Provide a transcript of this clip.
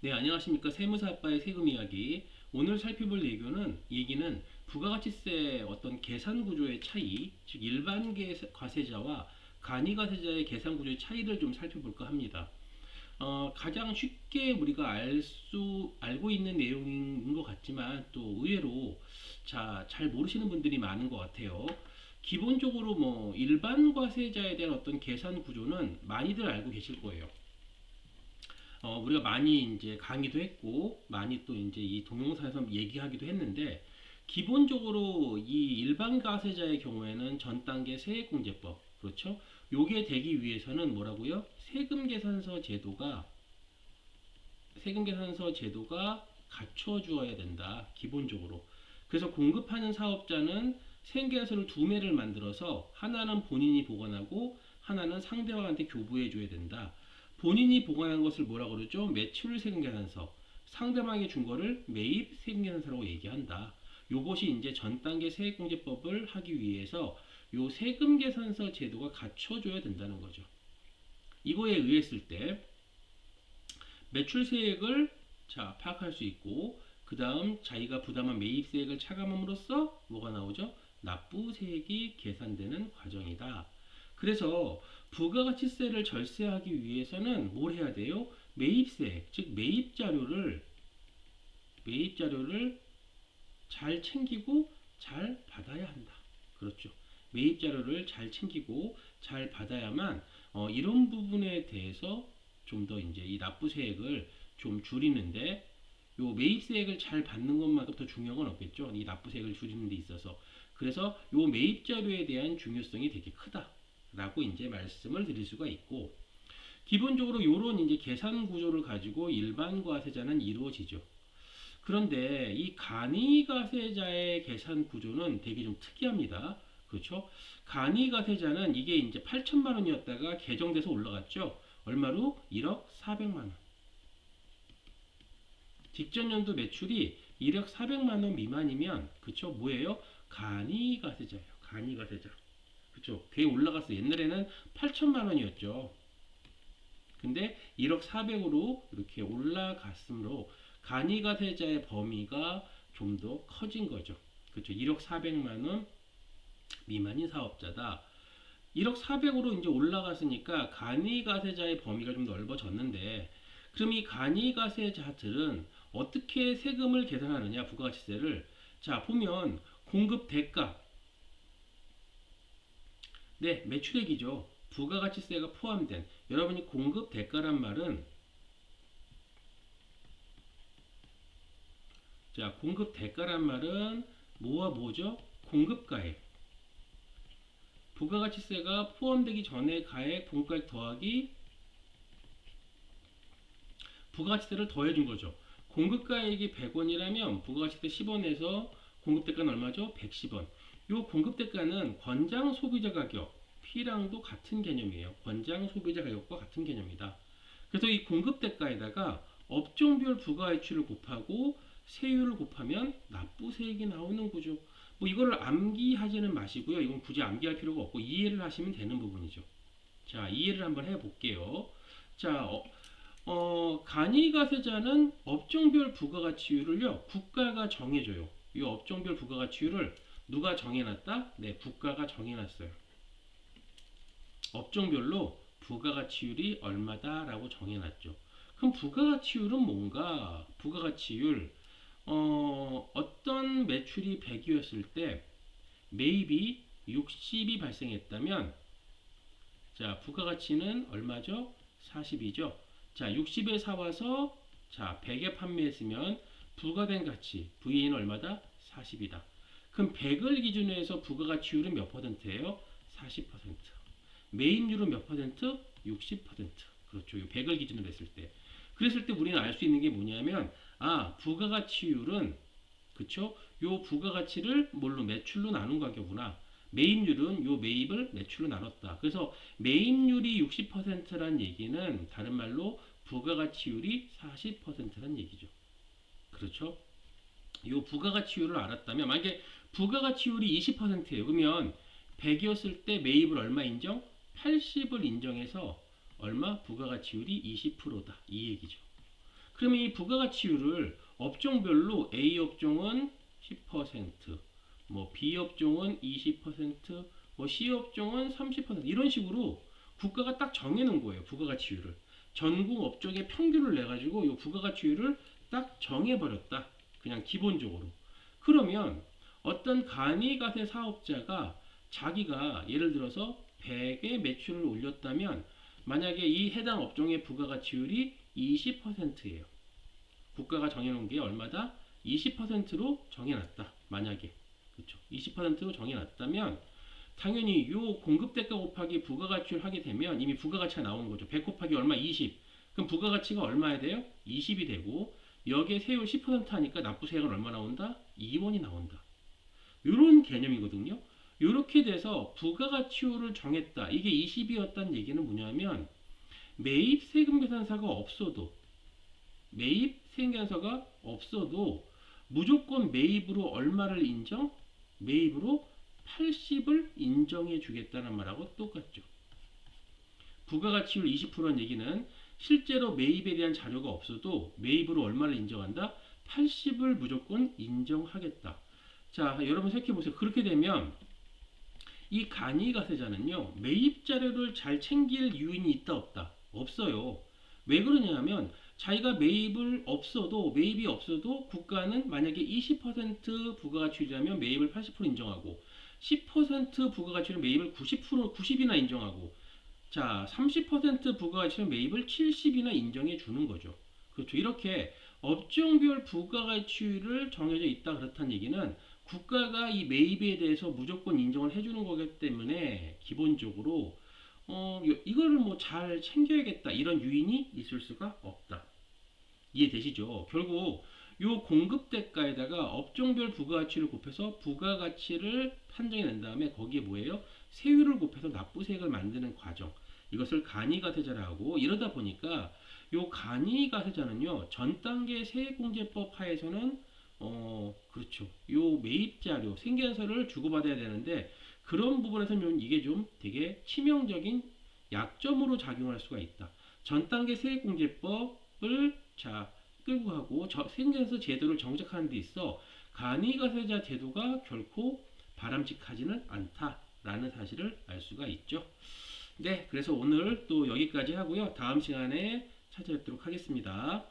네, 안녕하십니까. 세무사 아빠의 세금 이야기. 오늘 살펴볼 얘기는 부가가치세 어떤 계산 구조의 차이, 즉 일반 과세자와 간이 과세자의 계산 구조의 차이를 좀 살펴볼까 합니다. 가장 쉽게 우리가 알고 있는 내용인 것 같지만 또 의외로 잘 모르시는 분들이 많은 것 같아요. 기본적으로 뭐 일반 과세자에 대한 어떤 계산 구조는 많이들 알고 계실 거예요. 우리가 많이 이제 강의도 했고, 많이 또 이제 이 동영상에서 얘기하기도 했는데, 기본적으로 이 일반 과세자의 경우에는 전 단계 세액공제법, 그렇죠? 요게 되기 위해서는 뭐라고요? 세금계산서 제도가 갖춰주어야 된다, 기본적으로. 그래서 공급하는 사업자는 세금계산서를 두 매를 만들어서 하나는 본인이 보관하고 하나는 상대방한테 교부해줘야 된다. 본인이 보관한 것을 뭐라고 그러죠? 매출 세금계산서. 상대방이 준 거를 매입 세금계산서라고 얘기한다. 요것이 이제 전 단계 세액공제법을 하기 위해서 요 세금계산서 제도가 갖춰줘야 된다는 거죠. 이거에 의했을 때 매출세액을 파악할 수 있고, 그 다음 자기가 부담한 매입세액을 차감함으로써 뭐가 나오죠? 납부세액이 계산되는 과정이다. 그래서 부가가치세를 절세하기 위해서는 뭘 해야 돼요? 매입세액, 즉 매입자료를 잘 챙기고 잘 받아야 한다. 그렇죠. 매입자료를 잘 챙기고 잘 받아야만 이런 부분에 대해서 좀 더 이제 이 납부세액을 좀 줄이는데, 요 매입세액을 잘 받는 것만큼 더 중요한 건 없겠죠. 이 납부세액을 줄이는 데 있어서. 그래서 요 매입자료에 대한 중요성이 되게 크다라고 이제 말씀을 드릴 수가 있고, 기본적으로 요런 이제 계산 구조를 가지고 일반 과세자는 이루어지죠. 그런데 이 간이가세자의 계산 구조는 되게 좀 특이합니다. 그렇죠? 간이가세자는 이게 이제 8천만 원이었다가 개정돼서 올라갔죠. 얼마로? 1억 4백만 원. 직전 연도 매출이 1억 4백만 원 미만이면, 그쵸? 뭐예요? 간이가세자예요. 간이가세자. 그쵸? 꽤 올라갔어요. 옛날에는 8천만 원이었죠. 근데 1억 4백으로 이렇게 올라갔으므로 간이가세자의 범위가 좀 더 커진 거죠. 그렇죠. 1억 4백만 원 미만인 사업자다. 1억 4백으로 이제 올라갔으니까 간이가세자의 범위가 좀 넓어졌는데, 그럼 이 간이가세자들은 어떻게 세금을 계산하느냐, 부가가치세를. 자, 보면 공급 대가, 네, 매출액이죠. 부가가치세가 포함된, 여러분이 공급 대가란 말은, 자, 공급 대가란 말은 뭐와 뭐죠? 공급가액. 부가가치세가 포함되기 전에 가액 분가액 더하기 부가가치세를 더해준 거죠. 공급가액이 100원이라면 부가가치세 10원에서 공급대가는 얼마죠? 110원. 요 공급대가는 권장 소비자 가격, P랑도 같은 개념이에요. 권장 소비자 가격과 같은 개념이다. 그래서 이 공급대가에다가 업종별 부가가치를 곱하고 세율을 곱하면 납부세액이 나오는 거죠. 뭐 이거를 암기하지는 마시고요. 이건 굳이 암기할 필요가 없고 이해를 하시면 되는 부분이죠. 자, 이해를 한번 해볼게요. 자, 간이가세자는 업종별 부가가치율을요, 국가가 정해줘요. 이 업종별 부가가치율을 누가 정해놨다? 네, 국가가 정해놨어요. 업종별로 부가가치율이 얼마다라고 정해놨죠. 그럼 부가가치율은 뭔가? 부가가치율, 어떤 매출이 100이었을 때 매입이 60이 발생했다면, 자, 부가가치는 얼마죠? 40이죠. 자, 60에 사와서, 자, 100에 판매했으면 부과된 가치, VA는 얼마다? 40이다. 그럼 100을 기준으로 해서 부가가치율은 몇 퍼센트예요? 40%. 매입률은 몇 퍼센트? 60%. 그렇죠. 100을 기준으로 했을 때. 그랬을 때 우리는 알 수 있는 게 뭐냐면, 부가가치율은, 그쵸? 요 부가가치를 뭘로? 매출로 나눈 가격구나. 매입률은 요 매입을 매출로 나눴다. 그래서 매입률이 60%란 얘기는 다른 말로 부가가치율이 40%란 얘기죠. 그렇죠? 요 부가가치율을 알았다면, 만약에 부가가치율이 20%예요. 그러면 100이었을 때 매입을 얼마 인정? 80을 인정해서 얼마? 부가가치율이 20%다. 이 얘기죠. 그러면 이 부가가치율을 업종별로 A 업종은 10%, 뭐 B 업종은 20%, 뭐 C 업종은 30% 이런 식으로 국가가 딱 정해놓은 거예요. 부가가치율을. 전국 업종의 평균을 내가지고 이 부가가치율을 딱 정해버렸다. 그냥 기본적으로. 그러면 어떤 간이가세 사업자가 자기가 예를 들어서 100의 매출을 올렸다면 만약에 이 해당 업종의 부가가치율이 20%예요. 국가가 정해놓은 게 얼마다? 20%로 정해놨다. 만약에. 그렇죠. 20%로 정해놨다면 당연히 요 공급대가 곱하기 부가가치를 하게 되면 이미 부가가치가 나오는 거죠. 100 곱하기 얼마? 20. 그럼 부가가치가 얼마야 돼요? 20이 되고 여기에 세율 10% 하니까 납부세액은 얼마 나온다? 2원이 나온다. 요런 개념이거든요. 요렇게 돼서 부가가치율을 정했다. 이게 20이었다는 얘기는 뭐냐면 매입세금 계산서가 없어도 무조건 매입으로 얼마를 인정? 매입으로 80을 인정해 주겠다는 말하고 똑같죠. 부가가치율 20%는 얘기는 실제로 매입에 대한 자료가 없어도 매입으로 얼마를 인정한다? 80을 무조건 인정하겠다. 자, 여러분 생각해 보세요. 그렇게 되면 이 간이가세자는요, 매입 자료를 잘 챙길 요인이 있다 없다? 없어요. 왜 그러냐면 자기가 매입이 없어도 국가는 만약에 20% 부가가치율이라면 매입을 80% 인정하고 10% 부가가치율은 매입을 90이나 인정하고 자 30% 부가가치율은 매입을 70이나 인정해 주는 거죠. 그렇죠. 이렇게 업종별 부가가치율을 정해져 있다 그렇다는 얘기는 국가가 이 매입에 대해서 무조건 인정을 해주는 거기 때문에 기본적으로 이거를 뭐 잘 챙겨야겠다 이런 요인이 있을 수가 없다. 이해되시죠? 결국 요 공급대가에다가 업종별 부가가치를 곱해서 부가가치를 판정해낸 다음에 거기에 뭐예요? 세율을 곱해서 납부세액을 만드는 과정. 이것을 간이가세자라고 하고 이러다 보니까 요 간이가세자는요 전단계 세액공제법 하에서는 그렇죠. 요 매입자료 생계연서를 주고받아야 되는데 그런 부분에서는 이게 좀 되게 치명적인 약점으로 작용할 수가 있다. 전단계 세액공제법을 끌고 가고 생계연서 제도를 정착하는 데 있어 간이가세자 제도가 결코 바람직하지는 않다라는 사실을 알 수가 있죠. 네, 그래서 오늘 또 여기까지 하고요. 다음 시간에 찾아뵙도록 하겠습니다.